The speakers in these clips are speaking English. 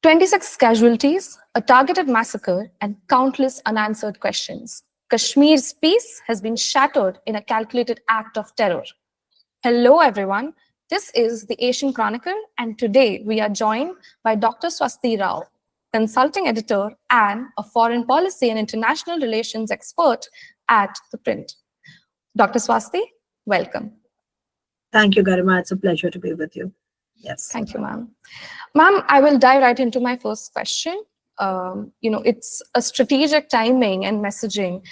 26 casualties, a targeted massacre, and countless unanswered questions. Kashmir's peace has been shattered in a calculated act of terror. Hello, everyone. This is the Asian Chronicle, and today we are joined by Dr. Swasti Rao, consulting editor and a foreign policy and international relations expert at The Print. Dr. Swasti, welcome. Thank you, Garima. It's a pleasure to be with you. Yes. Thank you, ma'am. Ma'am, I will dive right into my first question. It's a strategic timing and messaging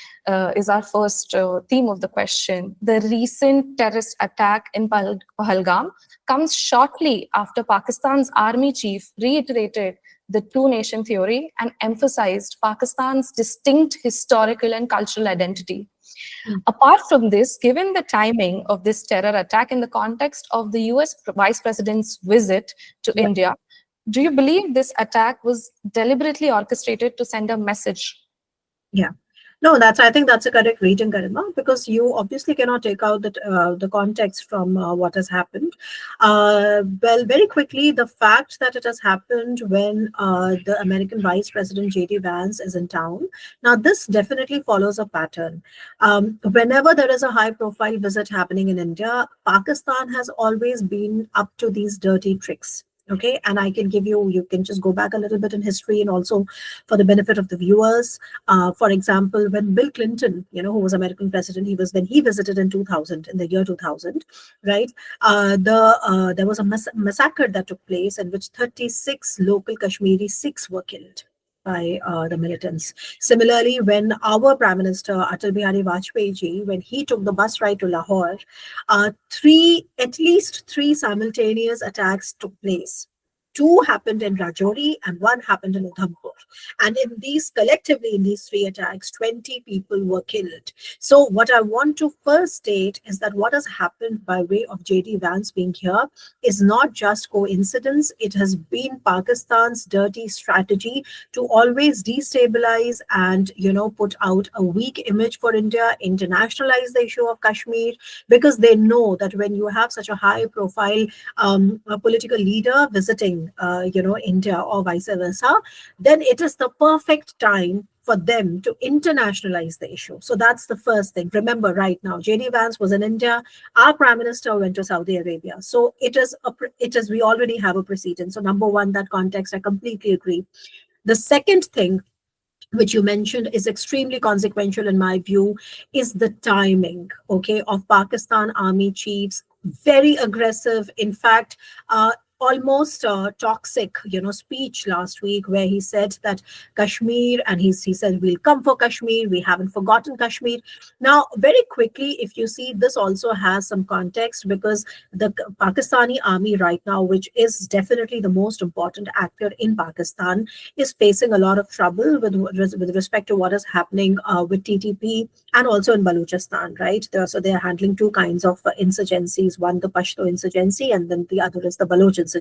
is our first theme of the question. The recent terrorist attack in Pahalgam comes shortly after Pakistan's army chief reiterated the two-nation theory and emphasized Pakistan's distinct historical and cultural identity. Apart from this, given the timing of this terror attack in the context of the US Vice President's visit to India, do you believe this attack was deliberately orchestrated to send a message? Yeah. No, I think that's a correct reading, Garima, because you obviously cannot take out the context from what has happened. Well, very quickly, the fact that it has happened when the American Vice President J.D. Vance is in town. Now, this definitely follows a pattern. Whenever there is a high-profile visit happening in India, Pakistan has always been up to these dirty tricks. Okay, and I can give you can just go back a little bit in history and also for the benefit of the viewers. For example, when Bill Clinton, who was American president, when he visited in 2000, in the year 2000, right? There was a massacre that took place in which 36 local Kashmiri Sikhs were killed by the militants. Similarly, when our Prime Minister Atal Bihari Vajpayee ji, when he took the bus ride to Lahore, at least three simultaneous attacks took place. 2 happened in Rajouri and 1 happened in Udhampur. And collectively in these 3 attacks, 20 people were killed. So what I want to first state is that what has happened by way of J.D. Vance being here is not just coincidence. It has been Pakistan's dirty strategy to always destabilize and, put out a weak image for India, internationalize the issue of Kashmir, because they know that when you have such a high profile political leader visiting India or vice versa, then it is the perfect time for them to internationalize the issue. So that's the first thing. Remember, right now, J.D. Vance was in India. Our Prime Minister went to Saudi Arabia. So we already have a precedent. So number one, that context, I completely agree. The second thing, which you mentioned, is extremely consequential in my view, is the timing, of Pakistan Army chiefs. Very aggressive. In fact, almost toxic, speech last week where he said that Kashmir, and he said, we'll come for Kashmir, we haven't forgotten Kashmir. Now, very quickly, if you see, this also has some context because the Pakistani army right now, which is definitely the most important actor in Pakistan, is facing a lot of trouble with respect to what is happening with TTP and also in Balochistan, right? So they're handling 2 kinds of insurgencies, one the Pashto insurgency and then the other is the Baloch insurgency.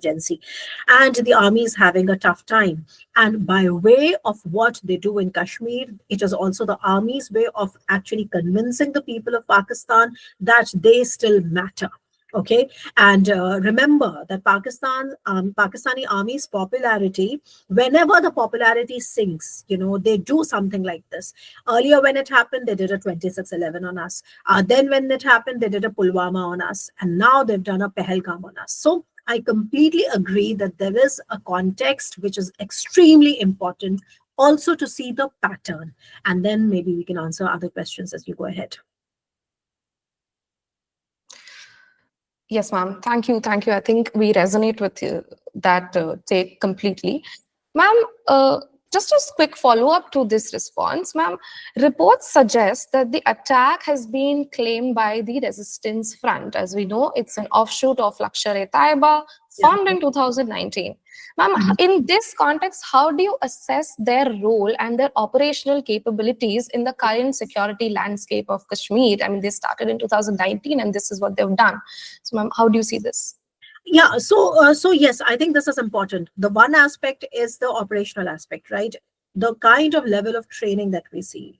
And the army is having a tough time. And by way of what they do in Kashmir, it is also the army's way of actually convincing the people of Pakistan that they still matter. Okay, and remember that Pakistani army's popularity, whenever the popularity sinks, they do something like this. Earlier when it happened, they did a 26/11 on us. Then when it happened, they did a Pulwama on us. And now they've done a Pahalgam on us. So I completely agree that there is a context which is extremely important also to see the pattern. And then maybe we can answer other questions as you go ahead. Yes, ma'am. Thank you. I think we resonate with that take completely. Ma'am, just a quick follow-up to this response, ma'am. Reports suggest that the attack has been claimed by the Resistance Front. As we know, it's an offshoot of Lashkar-e-Taiba, formed in 2019. Ma'am, in this context, how do you assess their role and their operational capabilities in the current security landscape of Kashmir? I mean, they started in 2019 and this is what they've done. So, ma'am, how do you see this? Yeah, so yes, I think this is important. The one aspect is the operational aspect, right? The kind of level of training that we see,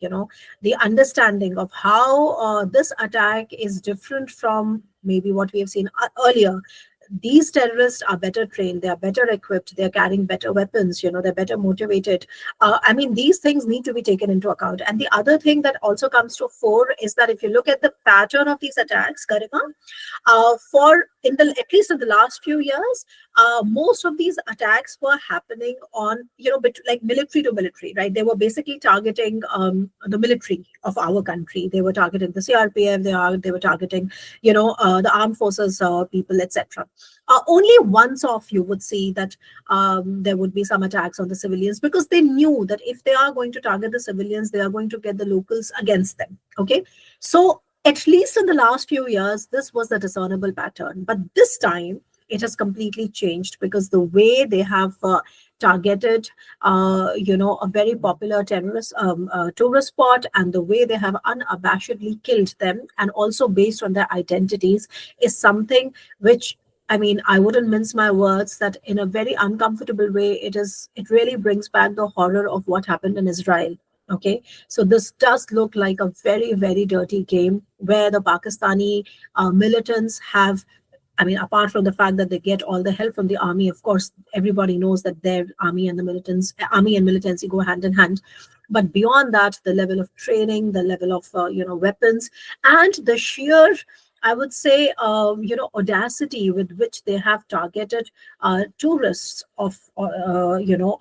the understanding of how this attack is different from maybe what we have seen earlier. these terrorists are better trained, they are better equipped, they're carrying better weapons, they're better motivated. I mean, these things need to be taken into account. And the other thing that also comes to fore is that if you look at the pattern of these attacks, Garima, for in the at least in the last few years, most of these attacks were happening on like military to military, right? They were basically targeting the military of our country. They were targeting the CRPF. They were targeting the armed forces people, etc. Only once off you would see that there would be some attacks on the civilians, because they knew that if they are going to target the civilians, they are going to get the locals against them. Okay, so at least in the last few years, this was the discernible pattern. But this time, it has completely changed, because the way they have targeted, a very popular terrorist tourist spot, and the way they have unabashedly killed them, and also based on their identities, is something which, I mean, I wouldn't mince my words that in a very uncomfortable way, it really brings back the horror of what happened in Israel. Okay, so this does look like a very, very dirty game where the Pakistani militants have, I mean, apart from the fact that they get all the help from the army, of course, everybody knows that their army and militancy go hand in hand. But beyond that, the level of training, the level of weapons, and the sheer, I would say, audacity with which they have targeted tourists I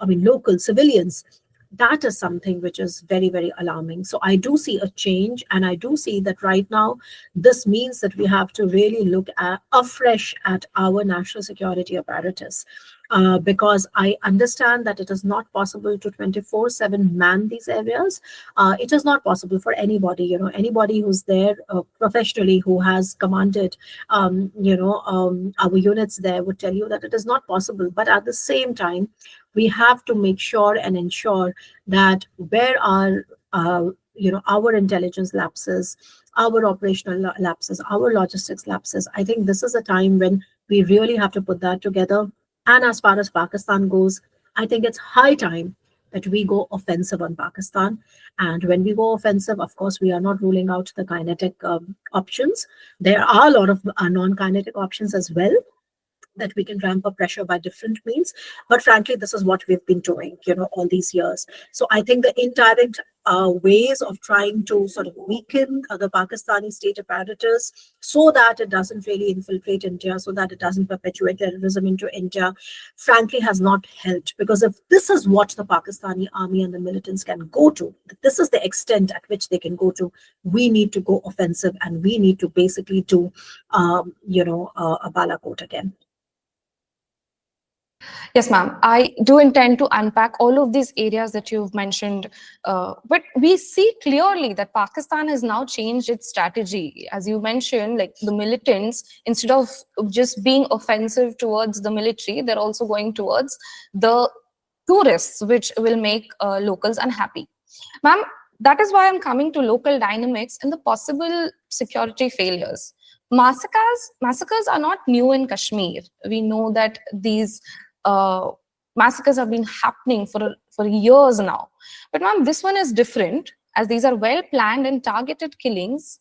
mean, local civilians. That is something which is very, very alarming. So I do see a change, and I do see that right now, this means that we have to really look at afresh at our national security apparatus. Because I understand that it is not possible to 24/7 man these areas. It is not possible for anybody, anybody who's there professionally, who has commanded, our units there, would tell you that it is not possible. But at the same time, we have to make sure and ensure that where our intelligence lapses, our operational lapses, our logistics lapses, I think this is a time when we really have to put that together. And as far as Pakistan goes, I think it's high time that we go offensive on Pakistan. And when we go offensive, of course, we are not ruling out the kinetic options. There are a lot of non-kinetic options as well, that we can ramp up pressure by different means. But frankly, this is what we've been doing, all these years. So I think the indirect ways of trying to sort of weaken the Pakistani state apparatus, so that it doesn't really infiltrate India, so that it doesn't perpetuate terrorism into India, frankly, has not helped. Because if this is what the Pakistani army and the militants can go to, this is the extent at which they can go to, we need to go offensive, and we need to basically do, a Balakot again. Yes, ma'am. I do intend to unpack all of these areas that you've mentioned. But we see clearly that Pakistan has now changed its strategy. As you mentioned, like the militants, instead of just being offensive towards the military, they're also going towards the tourists, which will make locals unhappy. Ma'am, that is why I'm coming to local dynamics and the possible security failures. Massacres are not new in Kashmir. We know that these massacres have been happening for years now. But ma'am, this one is different, as these are well planned and targeted killings,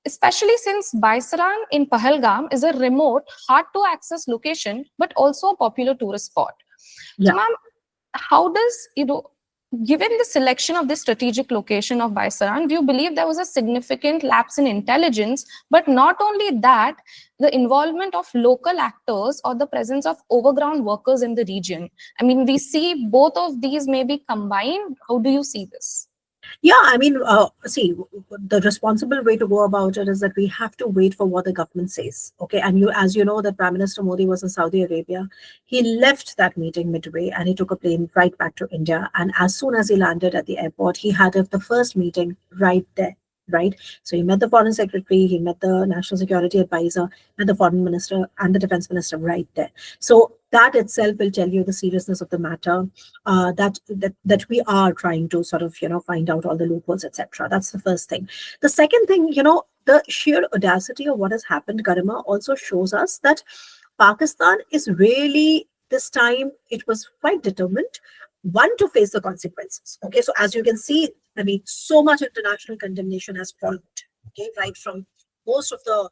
especially since Bisaran in Pahalgam is a remote, hard to access location, but also a popular tourist spot. Yeah. So ma'am, how does, given the selection of this strategic location of Bisaran, do you believe there was a significant lapse in intelligence? But not only that, the involvement of local actors or the presence of overground workers in the region. I mean, we see both of these may be combined. How do you see this? Yeah, I mean, see, the responsible way to go about it is that we have to wait for what the government says. Okay, and as you know, that Prime Minister Modi was in Saudi Arabia. He left that meeting midway and he took a plane right back to India. And as soon as he landed at the airport, he had the first meeting right there. Right. So he met the foreign secretary, he met the national security advisor, and the foreign minister and the defense minister right there. So that itself will tell you the seriousness of the matter, that we are trying to sort of, find out all the loopholes, etc. That's the first thing. The second thing, the sheer audacity of what has happened, Garima, also shows us that Pakistan is really, this time, it was quite determined, one, to face the consequences. Okay, so as you can see, I mean, so much international condemnation has followed. Okay, right from most of the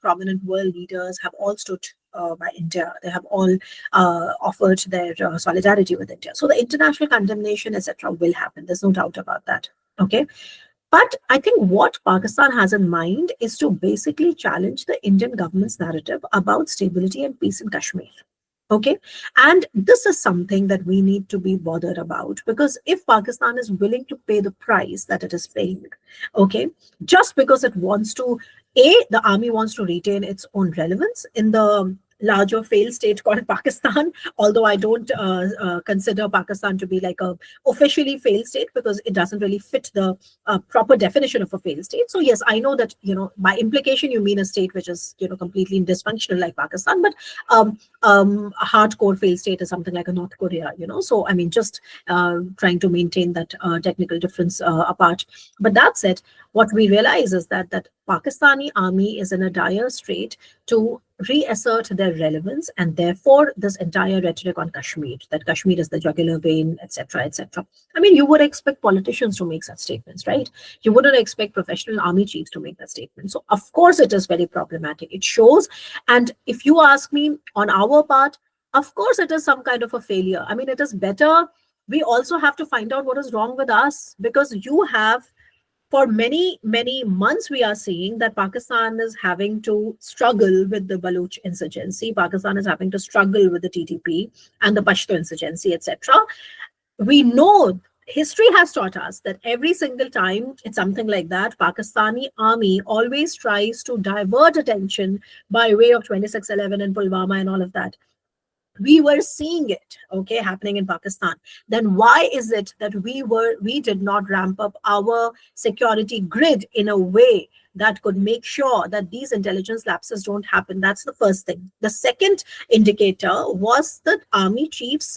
prominent world leaders have all stood by India. They have all offered their solidarity with India. So the international condemnation, etc., will happen. There's no doubt about that. Okay. But I think what Pakistan has in mind is to basically challenge the Indian government's narrative about stability and peace in Kashmir. Okay. And this is something that we need to be bothered about, because if Pakistan is willing to pay the price that it is paying, okay, just because it wants to, the army wants to retain its own relevance in the larger failed state called Pakistan, although I don't consider Pakistan to be like a officially failed state, because it doesn't really fit the proper definition of a failed state. So yes, I know that, by implication, you mean a state which is, completely dysfunctional like Pakistan, but a hardcore failed state is something like a North Korea, So, I mean, just trying to maintain that technical difference apart. But that said, what we realize is that Pakistani army is in a dire strait to reassert their relevance, and therefore this entire rhetoric on Kashmir, that Kashmir is the jugular vein, etc., etc. I mean, you would expect politicians to make such statements, right? You wouldn't expect professional army chiefs to make that statement. So, of course, it is very problematic. It shows, and if you ask me, on our part, of course, it is some kind of a failure. I mean, it is better. We also have to find out what is wrong with us, because you have, for many, many months, we are seeing that Pakistan is having to struggle with the Baloch insurgency. Pakistan is having to struggle with the TTP and the Pashto insurgency, etc. We know, history has taught us that every single time it's something like that, Pakistani army always tries to divert attention by way of 2611 and Pulwama and all of that. We were seeing it, okay, happening in Pakistan. Then why is it that we did not ramp up our security grid in a way that could make sure that these intelligence lapses don't happen? That's the first thing. The second indicator was the army chief's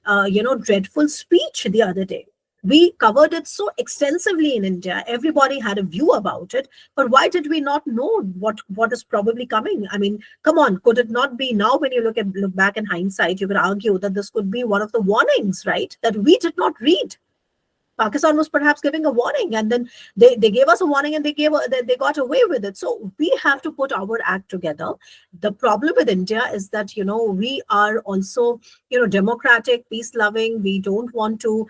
dreadful speech the other day. We covered it so extensively in India. Everybody had a view about it. But why did we not know what is probably coming? I mean, come on, could it not be now, when you look back in hindsight, you could argue that this could be one of the warnings, right? That we did not read. Pakistan was perhaps giving a warning, and then they gave us a warning, and they got away with it. So we have to put our act together. The problem with India is that we are also democratic, peace loving. We don't want to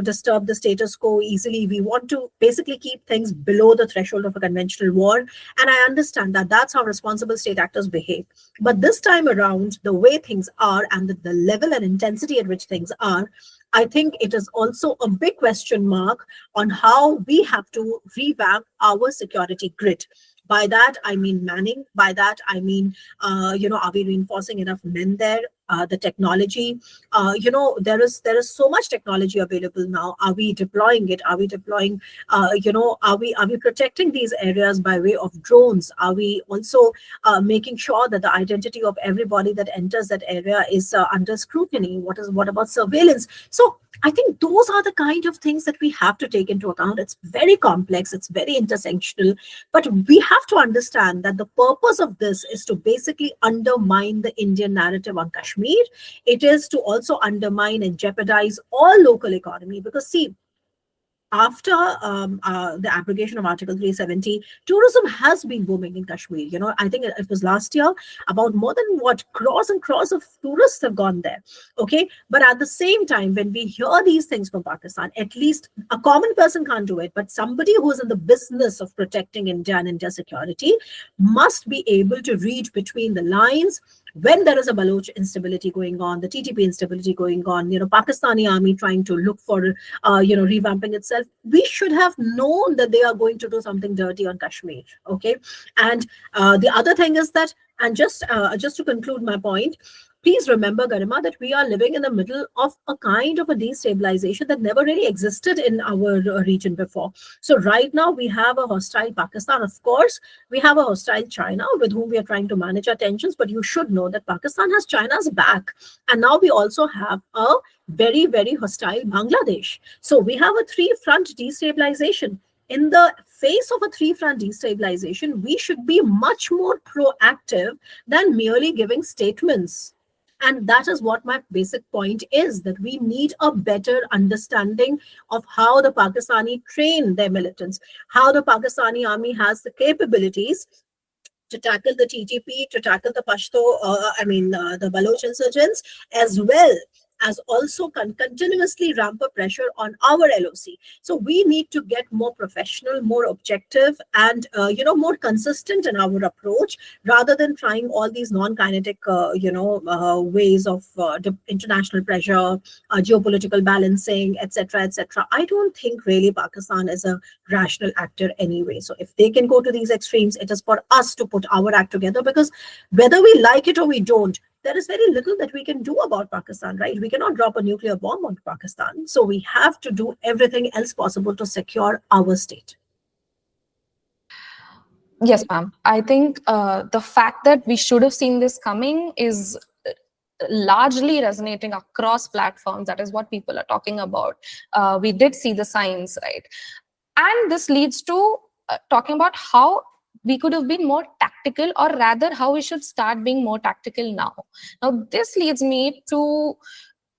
disturb the status quo easily. We want to basically keep things below the threshold of a conventional war, and I understand that that's how responsible state actors behave. But this time around, the way things are, and the level and intensity at which things are, I think it is also a big question mark on how we have to revamp our security grid. By that, I mean manning. By that, I mean, are we reinforcing enough men there? The technology, there is so much technology available now. Are we deploying it? Are we deploying, are we protecting these areas by way of drones? Are we also making sure that the identity of everybody that enters that area is under scrutiny? What about surveillance? So I think those are the kind of things that we have to take into account. It's very complex, it's very intersectional, but we have to understand that the purpose of this is to basically undermine the Indian narrative on Kashmir. It is to also undermine and jeopardize all local economy, because see, after the abrogation of Article 370, tourism has been booming in Kashmir. I think it was last year, about more than crores and crores of tourists have gone there. Okay. But at the same time, when we hear these things from Pakistan, at least a common person can't do it, but somebody who is in the business of protecting India and India's security must be able to read between the lines. When there is a Baloch instability going on, the TTP instability going on, Pakistani army trying to look for, revamping itself, we should have known that they are going to do something dirty on Kashmir. Okay. And the other thing is that, and just to conclude my point, please remember, Garima, that we are living in the middle of a kind of a destabilization that never really existed in our region before. So right now we have a hostile Pakistan. Of course, we have a hostile China with whom we are trying to manage our tensions, but you should know that Pakistan has China's back. And now we also have a very, very hostile Bangladesh. So we have a three-front destabilization. In the face of a three-front destabilization, we should be much more proactive than merely giving statements. And that is what my basic point is, that we need a better understanding of how the Pakistani train their militants, how the Pakistani army has the capabilities to tackle the TTP, to tackle the Pashto, the Baloch insurgents, as well as also continuously ramp up pressure on our LOC. So we need to get more professional, more objective, and more consistent in our approach, rather than trying all these non-kinetic, ways of international pressure, geopolitical balancing, etc., etc. I don't think really Pakistan is a rational actor anyway. So if they can go to these extremes, it is for us to put our act together, because whether we like it or we don't, there is very little that we can do about Pakistan, right? We cannot drop a nuclear bomb on Pakistan. So we have to do everything else possible to secure our state. Yes, ma'am. I think the fact that we should have seen this coming is largely resonating across platforms. That is what people are talking about. We did see the signs, right? And this leads to talking about how we could have been more tactical, or rather how we should start being more tactical now. Now, this leads me to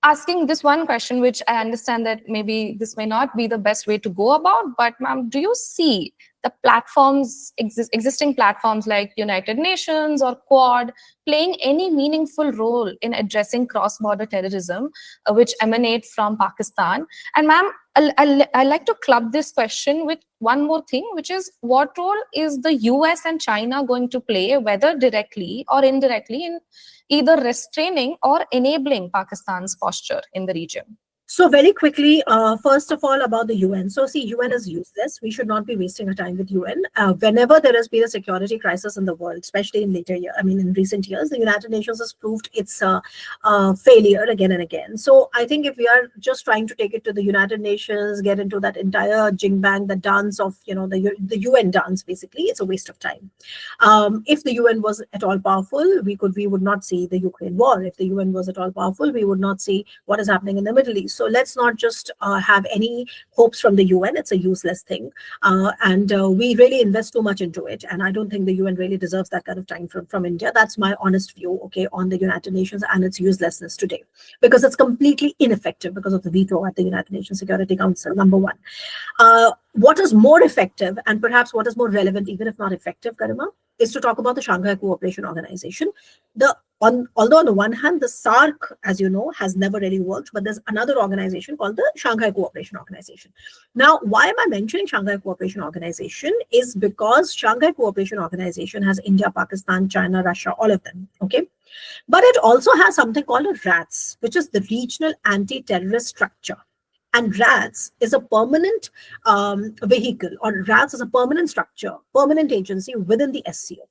asking this one question, which I understand that maybe this may not be the best way to go about, but ma'am, do you see the platforms, existing platforms like United Nations or Quad, playing any meaningful role in addressing cross-border terrorism, which emanate from Pakistan? And ma'am, I like to club this question with one more thing, which is, what role is the US and China going to play, whether directly or indirectly, in either restraining or enabling Pakistan's posture in the region? So very quickly, first of all, about the UN. So see, UN is useless. We should not be wasting our time with UN. Whenever there has been a security crisis in the world, especially in in recent years, the United Nations has proved its failure again and again. So I think if we are just trying to take it to the United Nations, get into that entire jing bang, the dance of, the UN dance, basically, it's a waste of time. If the UN was at all powerful, we would not see the Ukraine war. If the UN was at all powerful, we would not see what is happening in the Middle East. So let's not just have any hopes from the UN. It's a useless thing. And we really invest too much into it. And I don't think the UN really deserves that kind of time from India. That's my honest view, okay, on the United Nations and its uselessness today. Because it's completely ineffective because of the veto at the United Nations Security Council, number one. What is more effective, and perhaps what is more relevant, even if not effective, Garima, is to talk about the Shanghai Cooperation Organization. Although on the one hand, the SARC, as you know, has never really worked, but there's another organization called the Shanghai Cooperation Organization. Now, why am I mentioning Shanghai Cooperation Organization? Is because Shanghai Cooperation Organization has India, Pakistan, China, Russia, all of them, okay? But it also has something called a RATS, which is the Regional Anti-Terrorist Structure. And RATS is a permanent vehicle, or RATS is a permanent structure, permanent agency within the SCO.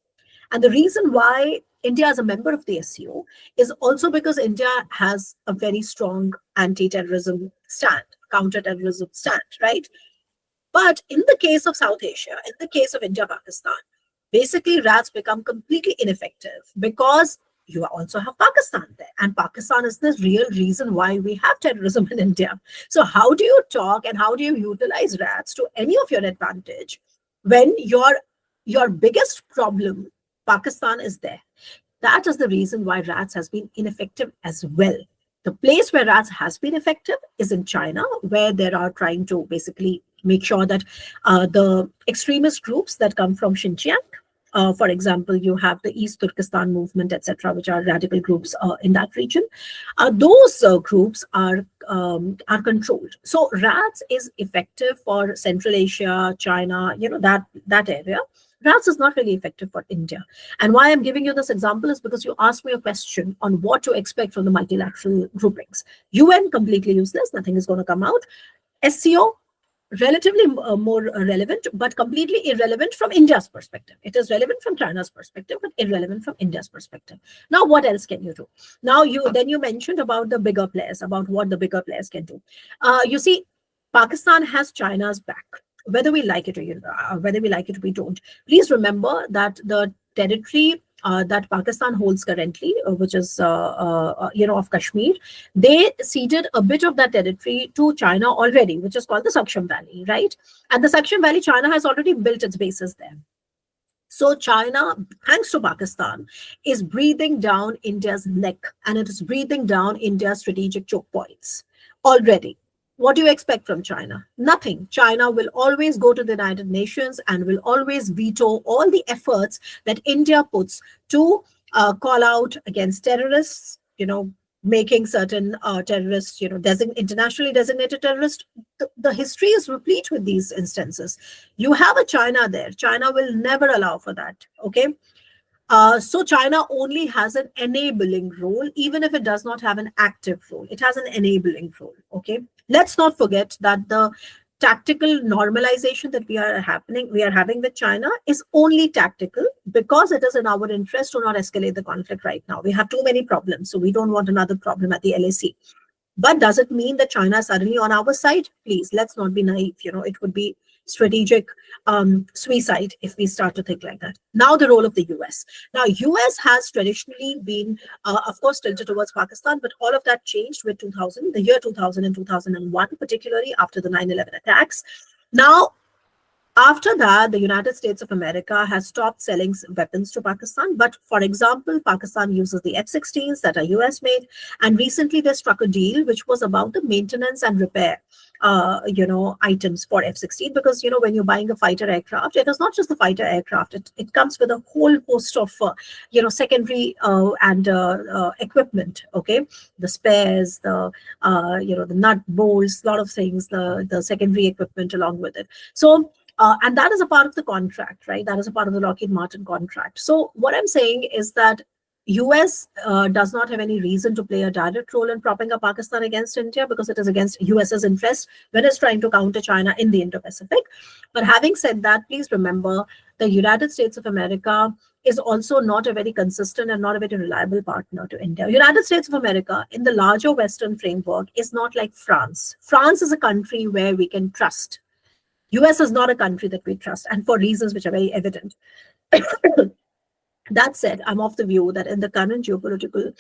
And the reason why India is a member of the SCO is also because India has a very strong anti-terrorism stand, counter-terrorism stand, right? But in the case of South Asia, in the case of India, Pakistan, basically RATS become completely ineffective because you also have Pakistan there. And Pakistan is the real reason why we have terrorism in India. So how do you talk and how do you utilize RATS to any of your advantage when your biggest problem, Pakistan, is there? That is the reason why RATS has been ineffective as well. The place where RATS has been effective is in China, where they are trying to basically make sure that the extremist groups that come from Xinjiang, for example, you have the East Turkestan movement, etc., which are radical groups in that region. Those groups are controlled. So RATS is effective for Central Asia, China, that area. RATS is not really effective for India. And why I'm giving you this example is because you asked me a question on what to expect from the multilateral groupings. UN, completely useless, nothing is going to come out. SCO, relatively more relevant, but completely irrelevant from India's perspective. It is relevant from China's perspective, but irrelevant from India's perspective. Now, what else can you do? Now, you mentioned about the bigger players, about what the bigger players can do. You see, Pakistan has China's back, whether we like it or whether we like it or we don't. Please remember that the territory that Pakistan holds currently, which is of Kashmir, they ceded a bit of that territory to China already, which is called the Saksham Valley, right? And the Saksham Valley, China has already built its bases there. So China, thanks to Pakistan, is breathing down India's neck, and it is breathing down India's strategic choke points already. What do you expect from China? Nothing. China will always go to the United Nations and will always veto all the efforts that India puts to call out against terrorists, making certain terrorists, internationally designated terrorists. The history is replete with these instances. You have a China there. China will never allow for that. Okay. So China only has an enabling role, even if it does not have an active role. It has an enabling role. Okay. Let's not forget that the tactical normalization that we are having with China is only tactical because it is in our interest to not escalate the conflict right now. We have too many problems, so we don't want another problem at the LAC. But does it mean that China is suddenly on our side? Please, let's not be naive. It would be strategic suicide if we start to think like that. Now, the role of the US. Now, US has traditionally been, of course, tilted towards Pakistan, but all of that changed with the year 2000 and 2001, particularly after the 9/11 attacks. Now, after that, the United States of America has stopped selling weapons to Pakistan. But for example, Pakistan uses the F-16s that are US made. And recently they struck a deal which was about the maintenance and repair, items for F-16. Because, when you're buying a fighter aircraft, it is not just the fighter aircraft. It comes with a whole host of, secondary and equipment. Okay. The spares, the nut bolts, a lot of things, the secondary equipment along with it. So, and that is a part of the contract, right? That is a part of the Lockheed Martin contract. So what I'm saying is that US does not have any reason to play a direct role in propping up Pakistan against India because it is against US's interest when it's trying to counter China in the Indo-Pacific. But having said that, please remember the United States of America is also not a very consistent and not a very reliable partner to India. United States of America in the larger Western framework is not like France. France is a country where we can trust. US is not a country that we trust, and for reasons which are very evident. That said, I'm of the view that in the current geopolitical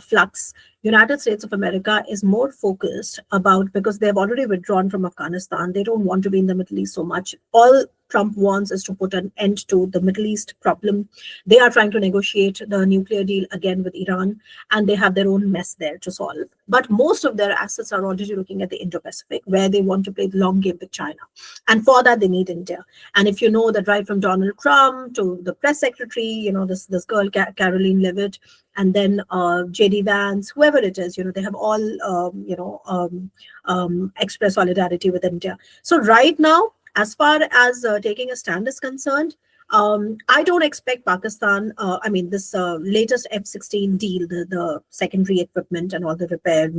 flux, United States of America is more focused about, because they've already withdrawn from Afghanistan. They don't want to be in the Middle East so much. All Trump wants is to put an end to the Middle East problem. They are trying to negotiate the nuclear deal again with Iran, and they have their own mess there to solve. But most of their assets are already looking at the Indo-Pacific, where they want to play the long game with China. And for that, they need India. And if you know that right from Donald Trump to the press secretary, this girl, Caroline Levitt, and then J.D. Vance, whoever it is, they have all, expressed solidarity with India. So right now, as far as taking a stand is concerned, I don't expect Pakistan, this latest F-16 deal, the secondary equipment and all the repair,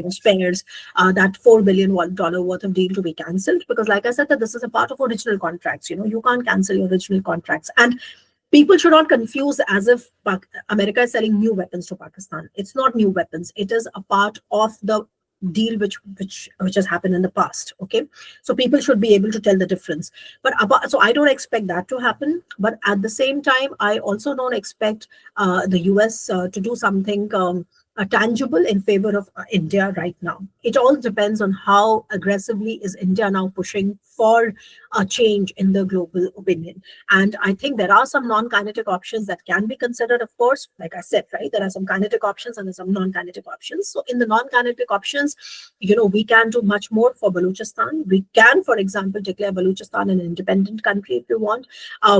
spares, that $4 billion worth of deal to be cancelled. Because like I said, that this is a part of original contracts. You can't cancel your original contracts. And people should not confuse as if America is selling new weapons to Pakistan. It's not new weapons. It is a part of the deal which has happened in the past. Okay, so people should be able to tell the difference. But so I don't expect that to happen. But at the same time, I also don't expect the US to do something tangible in favor of India right now. It all depends on how aggressively is India now pushing for a change in the global opinion. And I think there are some non-kinetic options that can be considered, of course. Like I said, right, there are some kinetic options and there's some non-kinetic options. So in the non-kinetic options, we can do much more for Balochistan. We can, for example, declare Balochistan an independent country if you want.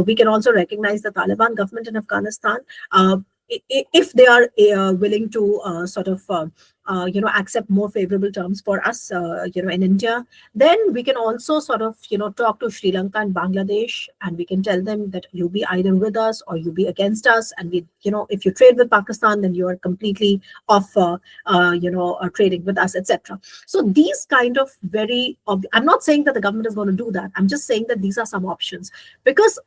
We can also recognize the Taliban government in Afghanistan. If they are willing to accept more favorable terms for us, in India, then we can also talk to Sri Lanka and Bangladesh, and we can tell them that you be either with us or you be against us. And we, if you trade with Pakistan, then you are completely off, trading with us, etc. So these kind of I'm not saying that the government is going to do that. I'm just saying that these are some options, because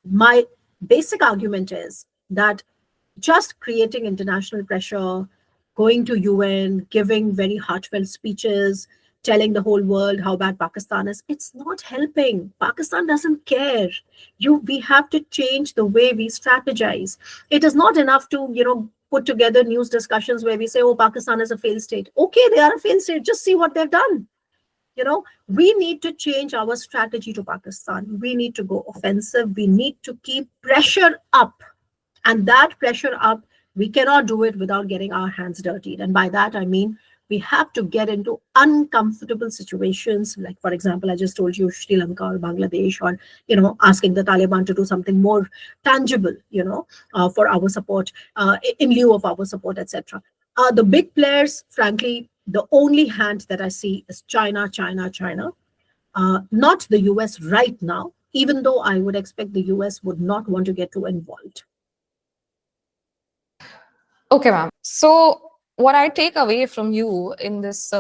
my basic argument is that just creating international pressure, going to UN, giving very heartfelt speeches, telling the whole world how bad Pakistan is, it's not helping. Pakistan doesn't care. We have to change the way we strategize. It is not enough to, put together news discussions where we say, oh, Pakistan is a failed state. Okay, they are a failed state. Just see what they've done. we need to change our strategy to Pakistan. We need to go offensive. We need to keep pressure up. And that pressure up, we cannot do it without getting our hands dirtied. And by that, I mean, we have to get into uncomfortable situations. Like, for example, I just told you Sri Lanka or Bangladesh, or, asking the Taliban to do something more tangible, for our support, in lieu of our support, etc. The big players, frankly, the only hand that I see is China, China, China, not the US right now, even though I would expect the US would not want to get too involved. Okay, ma'am. So what I take away from you in this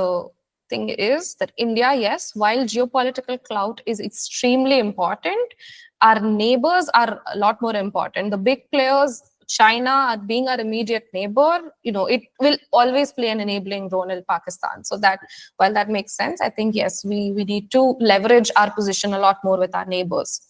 thing is that India, yes, while geopolitical clout is extremely important, our neighbors are a lot more important. The big players, China being our immediate neighbor, it will always play an enabling role in Pakistan. So that, while that makes sense, I think, yes, we need to leverage our position a lot more with our neighbors.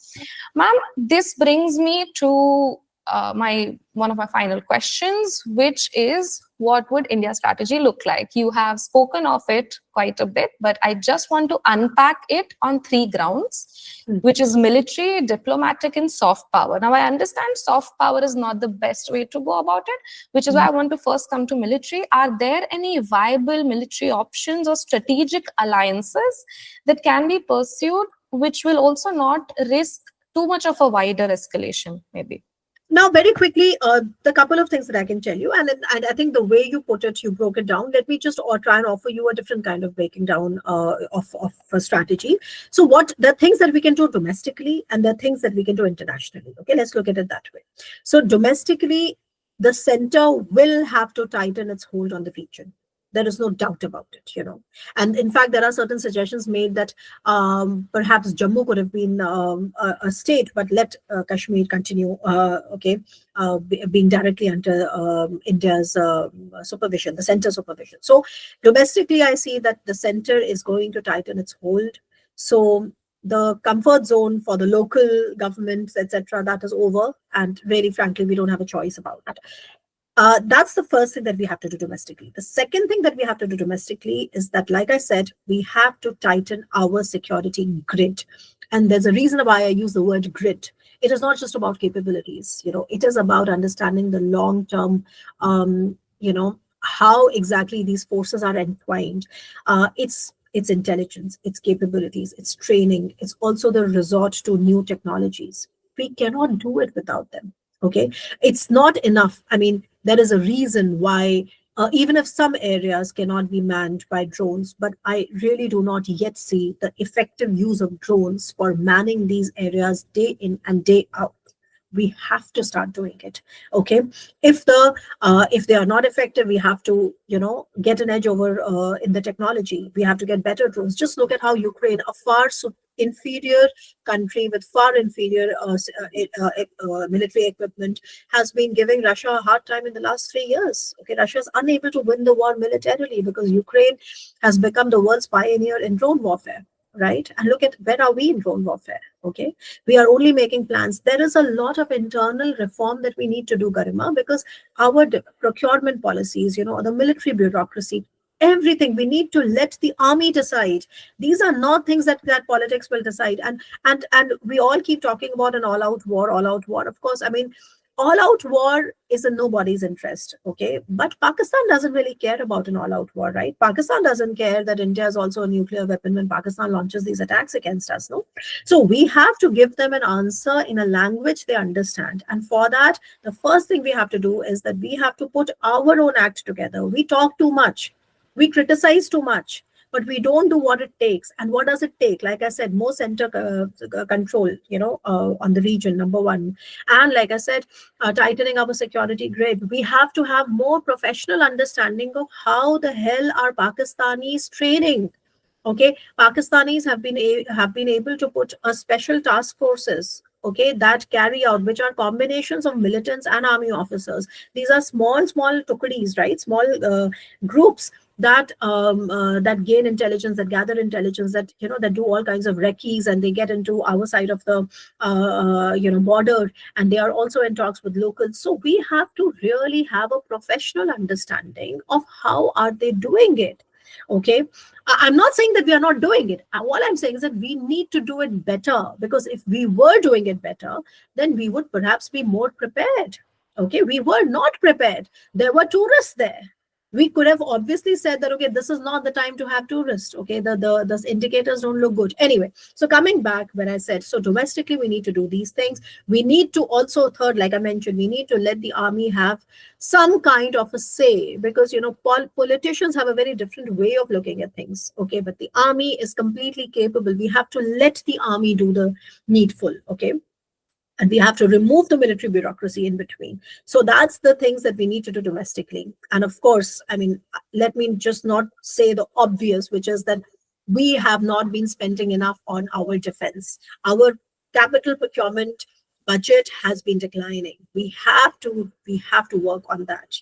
Ma'am, this brings me to one of my final questions, which is, what would India's strategy look like? You have spoken of it quite a bit, but I just want to unpack it on 3 grounds, which is military, diplomatic, and soft power. Now, I understand soft power is not the best way to go about it, which is why I want to first come to military. Are there any viable military options or strategic alliances that can be pursued, which will also not risk too much of a wider escalation, maybe? Now, very quickly, the couple of things that I can tell you, and I think the way you put it, you broke it down. Let me just try and offer you a different kind of breaking down of a strategy. So, what the things that we can do domestically, and the things that we can do internationally. Okay, let's look at it that way. So, domestically, the center will have to tighten its hold on the region. There is no doubt about it, And in fact, there are certain suggestions made that perhaps Jammu could have been a state, but let Kashmir continue, being directly under India's supervision, the center supervision. So domestically, I see that the center is going to tighten its hold. So the comfort zone for the local governments, etc., that is over. And really, frankly, we don't have a choice about that. That's the first thing that we have to do domestically. The second thing that we have to do domestically is that, like I said, we have to tighten our security grid. And there's a reason why I use the word grid. It is not just about capabilities, it is about understanding the long-term, how exactly these forces are entwined. It's intelligence, it's capabilities, it's training, it's also the resort to new technologies. We cannot do it without them. Okay, it's not enough. I mean, there is a reason why, even if some areas cannot be manned by drones, but I really do not yet see the effective use of drones for manning these areas day in and day out. We have to start doing it. Okay, if they are not effective, we have to get an edge over in the technology. We have to get better drones. Just look at how Ukraine, a far inferior country with far inferior military equipment, has been giving Russia a hard time in the last 3 years. Okay, Russia is unable to win the war militarily because Ukraine has become the world's pioneer in drone warfare. Right? And look at where are we in drone warfare? Okay, we are only making plans. There is a lot of internal reform that we need to do, Garima, because our procurement policies, the military bureaucracy, everything, we need to let the army decide. These are not things that politics will decide. And we all keep talking about an all-out war, all-out war. Of course, I mean, all-out war is in nobody's interest, okay? But Pakistan doesn't really care about an all-out war, right? Pakistan doesn't care that India is also a nuclear weapon when Pakistan launches these attacks against us, no? So we have to give them an answer in a language they understand. And for that, the first thing we have to do is that we have to put our own act together. We talk too much. We criticize too much, but we don't do what it takes. And what does it take? Like I said, more center control, on the region, number one. And like I said, tightening our security grid. We have to have more professional understanding of how the hell are Pakistanis training. Okay, Pakistanis have been able to put a special task forces, okay, that carry out, which are combinations of militants and army officers. These are small tukadis, right? Small groups that gain intelligence, that gather intelligence, that that do all kinds of recce's, and they get into our side of the border, and they are also in talks with locals. So we have to really have a professional understanding of how are they doing it. Okay. I'm not saying that we are not doing it. All I'm saying is that we need to do it better, because if we were doing it better, then we would perhaps be more prepared. Okay. We were not prepared. There were tourists there. We could have obviously said that, okay, this is not the time to have tourists. Okay. The indicators don't look good. Anyway, so coming back, when I said, so domestically, we need to do these things. We need to also, third, like I mentioned, we need to let the army have some kind of a say, because politicians have a very different way of looking at things. Okay, but the army is completely capable. We have to let the army do the needful. Okay, and we have to remove the military bureaucracy in between. So that's the things that we need to do domestically. And of course, I mean, let me just not say the obvious, which is that we have not been spending enough on our defense. Our capital procurement budget has been declining. We have to work on that.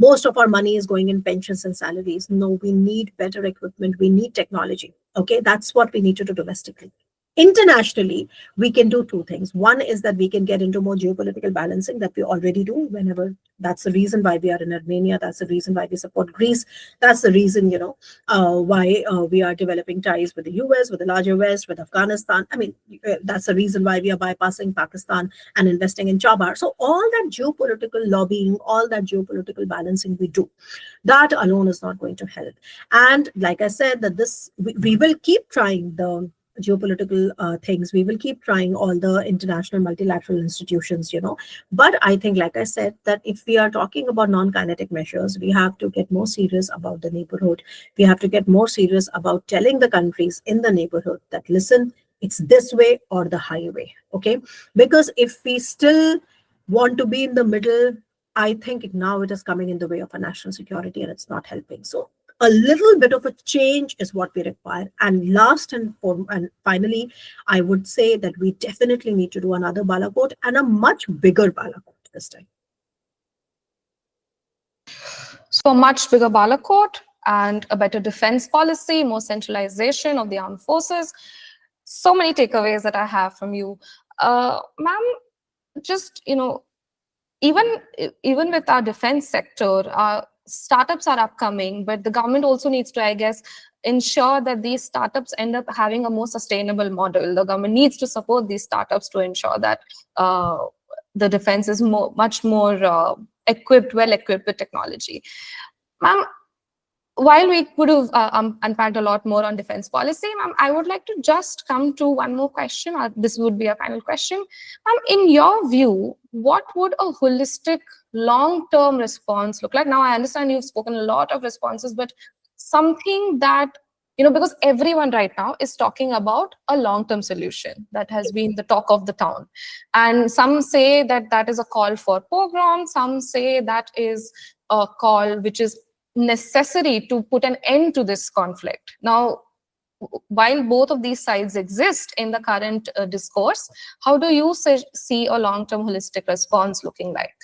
Most of our money is going in pensions and salaries. No, we need better equipment, we need technology. Okay, that's what we need to do domestically. Internationally, we can do two things. One is that we can get into more geopolitical balancing, that we already do whenever. That's the reason why we are in Armenia. That's the reason why we support Greece. That's the reason, why we are developing ties with the US, with the larger West, with Afghanistan. I mean, that's the reason why we are bypassing Pakistan and investing in Chabar. So all that geopolitical lobbying, all that geopolitical balancing we do, that alone is not going to help. And like I said, that we will keep trying the geopolitical things. We will keep trying all the international multilateral institutions. But I think, like I said, that if we are talking about non-kinetic measures, we have to get more serious about the neighborhood. We have to get more serious about telling the countries in the neighborhood that, listen, it's this way or the highway. Okay, because if we still want to be in the middle, I think now it is coming in the way of our national security, and it's not helping. So a little bit of a change is what we require. And finally, I would say that we definitely need to do another Balakot, and a much bigger Balakot this time. So much bigger Balakot and a better defense policy, more centralization of the armed forces. So many takeaways that I have from you. Ma'am, just, even with our defense sector, our startups are upcoming, but the government also needs to, I guess, ensure that these startups end up having a more sustainable model. The government needs to support these startups to ensure that the defense is much more well equipped with technology. Ma'am, while we could have unpacked a lot more on defense policy, ma'am, I would like to just come to one more question. This would be a final question. Ma'am, in your view, what would a holistic long-term response look like? Now, I understand you've spoken a lot of responses, but something that, because everyone right now is talking about a long-term solution that has been the talk of the town. And some say that is a call for pogrom. Some say that is a call which is necessary to put an end to this conflict. Now, while both of these sides exist in the current discourse, how do you see a long-term holistic response looking like?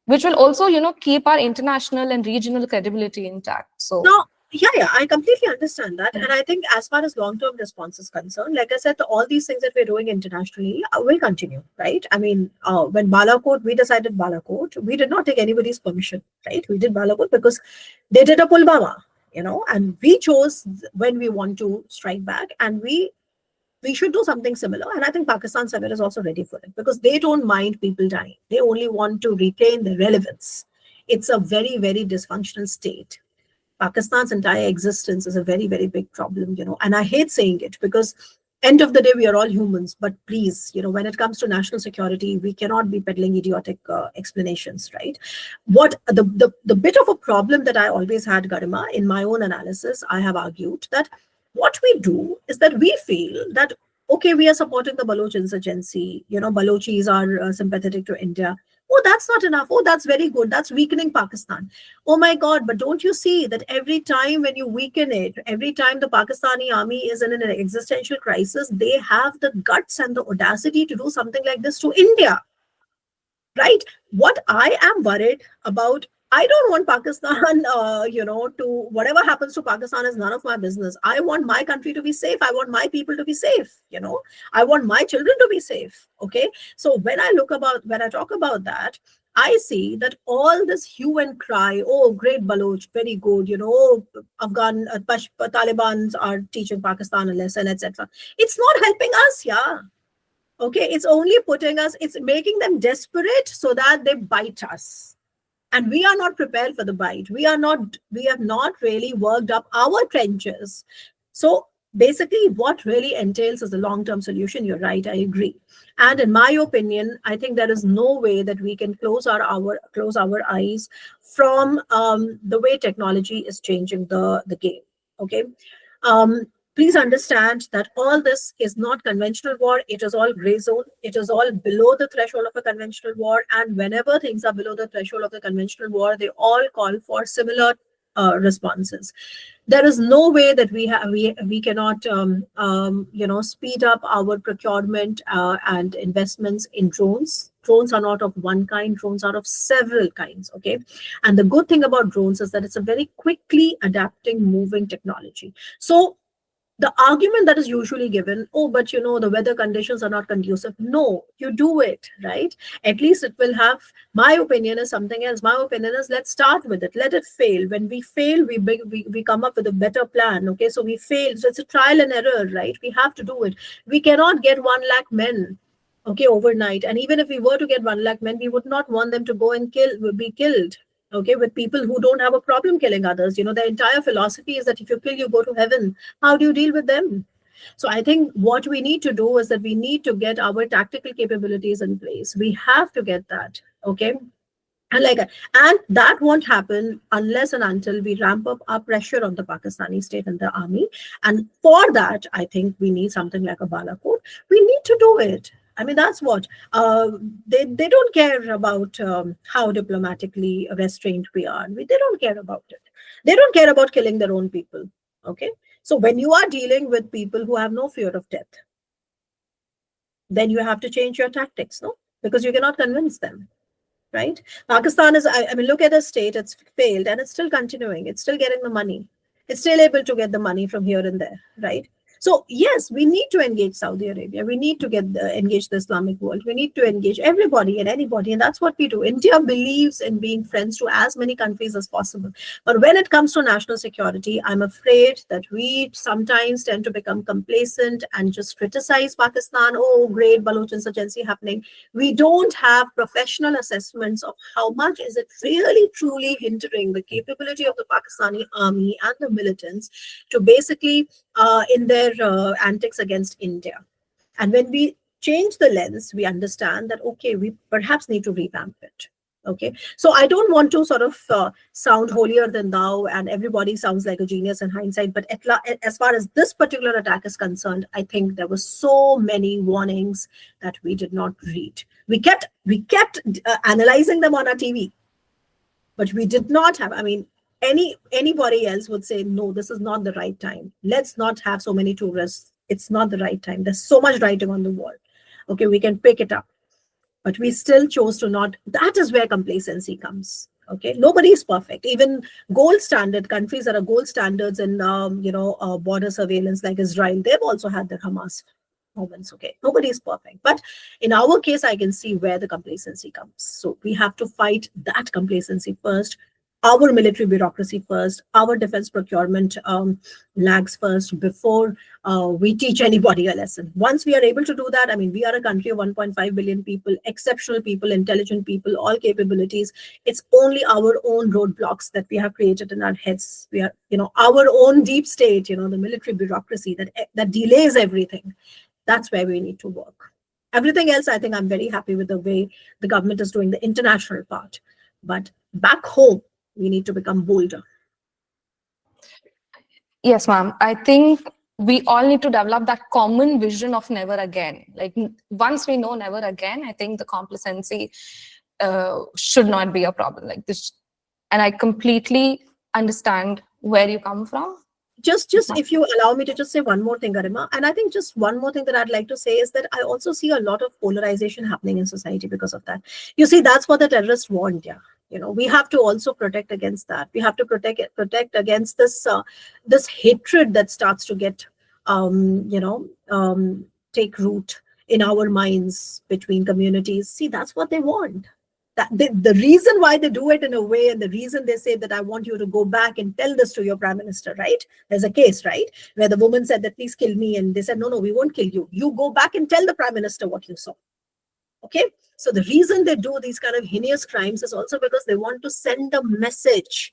Which will also, keep our international and regional credibility intact. So. No, yeah, I completely understand that. And I think as far as long-term response is concerned, like I said, all these things that we're doing internationally will continue, right? I mean, when Balakot, we decided Balakot, we did not take anybody's permission, right? We did Balakot because they did a Pulwama, and we chose when we want to strike back, and we should do something similar. And I think Pakistan Sever is also ready for it, because they don't mind people dying. They only want to retain their relevance. It's a very, very dysfunctional state. Pakistan's entire existence is a very, very big problem, and I hate saying it, because end of the day, we are all humans. But please, when it comes to national security, we cannot be peddling idiotic explanations, right? What the bit of a problem that I always had, Garima, in my own analysis, I have argued that what we do is that we feel that, okay, we are supporting the Baloch insurgency, Balochis are sympathetic to India. Oh, that's not enough. Oh, that's very good. That's weakening Pakistan. Oh my God, but don't you see that every time when you weaken it, every time the Pakistani army is in an existential crisis, they have the guts and the audacity to do something like this to India, right? What I am worried about, I don't want Pakistan, to whatever happens to Pakistan is none of my business. I want my country to be safe. I want my people to be safe. I want my children to be safe. Okay. So when I talk about that, I see that all this hue and cry, oh, great Baloch, very good, oh, Afghan Talibans are teaching Pakistan a lesson, etc. It's not helping us, yeah. Okay, it's only putting us, it's making them desperate so that they bite us. And we are not prepared for the bite. We have not really worked up our trenches. So basically, what really entails is the long-term solution. You're right, I agree. And in my opinion, I think there is no way that we can close our eyes from the way technology is changing the game. Okay. Um, Please understand that all this is not conventional war. It is all gray zone. It is all below the threshold of a conventional war. And whenever things are below the threshold of the conventional war, they all call for similar responses. There is no way that we cannot speed up our procurement and investments in drones. Drones are not of one kind. Drones are of several kinds. Okay, and the good thing about drones is that it's a very quickly adapting, moving technology. So the argument that is usually given, oh, but the weather conditions are not conducive. No, you do it, right? At least it will have, my opinion is something else. My opinion is, let's start with it, let it fail. When we fail, we come up with a better plan. Okay, so we fail, so it's a trial and error, right? We have to do it. We cannot get 1 lakh men, okay, overnight. And even if we were to get 1 lakh men, we would not want them to go and be killed, okay, with people who don't have a problem killing others. Their entire philosophy is that if you kill, you go to heaven. How do you deal with them? So I think what we need to do is that we need to get our tactical capabilities in place. We have to get that, okay? And that won't happen unless and until we ramp up our pressure on the Pakistani state and the army. And for that, I think we need something like a Balakot. We need to do it. I mean, that's what they don't care about how diplomatically restrained we are. They don't care about it. They don't care about killing their own people. Okay. So when you are dealing with people who have no fear of death, then you have to change your tactics, no? Because you cannot convince them. Right? Pakistan is, I mean, look at the state, it's failed and it's still continuing. It's still getting the money. It's still able to get the money from here and there, right? So yes, we need to engage Saudi Arabia. We need to engage the Islamic world. We need to engage everybody and anybody, and that's what we do. India believes in being friends to as many countries as possible. But when it comes to national security, I'm afraid that we sometimes tend to become complacent and just criticize Pakistan. Oh, great Baloch insurgency happening. We don't have professional assessments of how much is it really truly hindering the capability of the Pakistani army and the militants to basically in their antics against India. And when we change the lens, we understand that, okay, we perhaps need to revamp it. Okay, so I don't want to sort of sound holier than thou and everybody sounds like a genius in hindsight, but as far as this particular attack is concerned, I think there were so many warnings that we did not read. We kept analyzing them on our TV, but we did not have, I mean, anybody else would say, no, this is not the right time. Let's not have so many tourists. It's not the right time. There's so much writing on the wall. Okay, we can pick it up. But we still chose to not. That is where complacency comes. Okay, nobody is perfect. Even gold standard countries that are gold standards in border surveillance like Israel, they've also had their Hamas moments. Okay, nobody is perfect, but in our case, I can see where the complacency comes. So we have to fight that complacency first, our military bureaucracy first, our defense procurement lags first before we teach anybody a lesson. Once we are able to do that, I mean, we are a country of 1.5 billion people, exceptional people, intelligent people, all capabilities. It's only our own roadblocks that we have created in our heads. We are, our own deep state, the military bureaucracy that delays everything. That's where we need to work. Everything else, I think I'm very happy with the way the government is doing the international part. But back home, we need to become bolder. Yes, ma'am. I think we all need to develop that common vision of never again. Like once we know never again, I think the complacency should not be a problem like this. And I completely understand where you come from. Just if you allow me to just say one more thing, Garima, and I think just one more thing that I'd like to say is that I also see a lot of polarization happening in society because of that. You see, that's what the terrorists want. Yeah, we have to also protect against that. We have to protect against this hatred that starts to get take root in our minds between communities. See, that's what they want. That the reason why they do it in a way, and the reason they say that I want you to go back and tell this to your prime minister, right? There's a case, right, where the woman said that please kill me, and they said no, we won't kill you. You go back and tell the prime minister what you saw. Okay, so the reason they do these kind of heinous crimes is also because they want to send a message.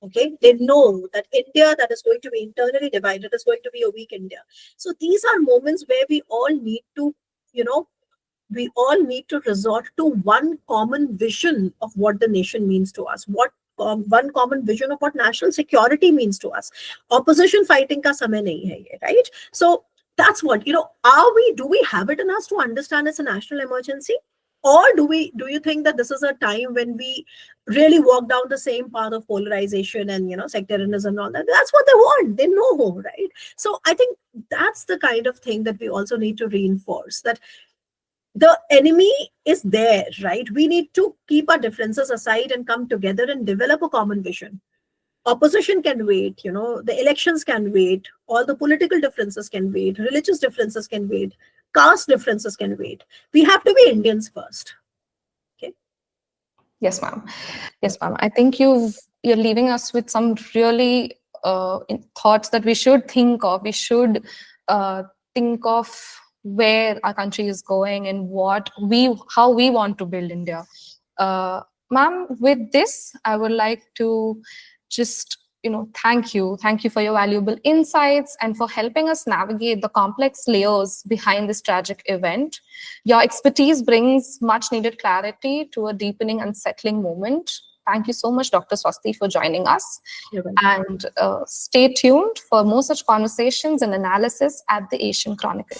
Okay, they know that India that is going to be internally divided is going to be a weak India. So these are moments where we all need to, we all need to resort to one common vision of what the nation means to us, one common vision of what national security means to us. Opposition fighting ka samay nahi hai ye, right? So that's what, do we have it in us to understand it's a national emergency? Or do you think that this is a time when we really walk down the same path of polarization and, sectarianism and all that? That's what they want. They know, right? So I think that's the kind of thing that we also need to reinforce, that the enemy is there, right? We need to keep our differences aside and come together and develop a common vision. Opposition can wait, the elections can wait, all the political differences can wait, religious differences can wait, caste differences can wait. We have to be Indians first. Okay. Yes, ma'am. Yes, ma'am. I think you're leaving us with some really thoughts that we should think of. We should think of where our country is going and how we want to build India. Ma'am, with this, I would like to just thank you for your valuable insights and for helping us navigate the complex layers behind this tragic event. Your expertise brings much needed clarity to a deepening, unsettling moment. Thank you so much, Dr. Swasti, for joining us. And stay tuned for more such conversations and analysis at the Asian Chronicle.